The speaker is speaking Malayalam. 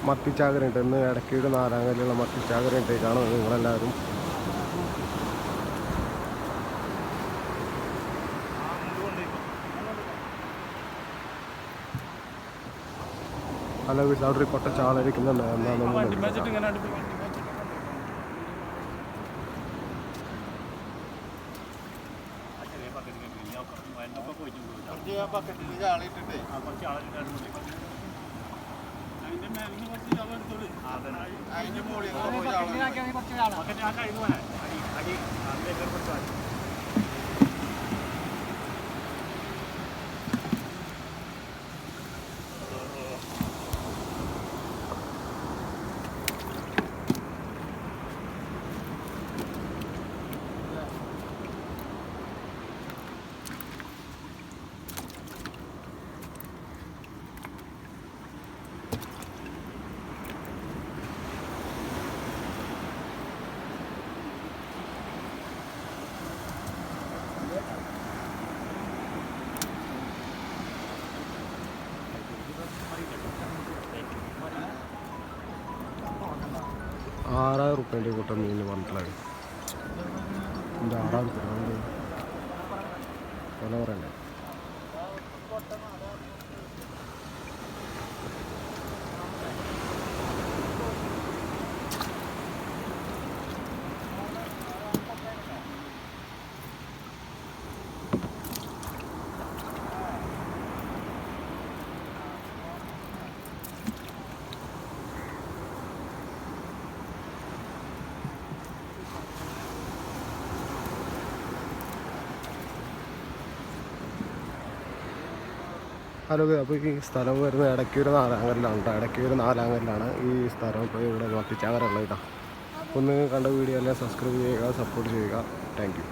മത്തിച്ചാകരയുണ്ട്. ഇന്ന് ഇടയ്ക്കൊരു നാലാങ്കല്ലുള്ള മത്തിച്ചാകര ഇട്ടേക്കാണ് നിങ്ങളെല്ലാവരും. ഹലോ വീട്ടിൽ അവിടെ ഒരു കൊട്ട ചാളരിക്കുന്നുണ്ട്. ₹6,000 കൂട്ടം മീൻ പറഞ്ഞിട്ടുള്ളത്. എന്താ 6,000 വില പറയണ്ടേ? ഹലോ, അപ്പോൾ ഈ സ്ഥലം വരുന്നത് ഇടയ്ക്കൊരു നാലാങ്കല്ലാണ് കേട്ടോ. ഇടയ്ക്കൊരു നാലാങ്കല്ലാണ് ഈ സ്ഥലം. ഇപ്പോൾ ഇവിടെ മത്തിച്ചാകര ഉള്ളത് കേട്ടോ. ഒന്ന് കണ്ട വീഡിയോ എല്ലാം സബ്സ്ക്രൈബ് ചെയ്യുക, സപ്പോർട്ട് ചെയ്യുക. Thank you.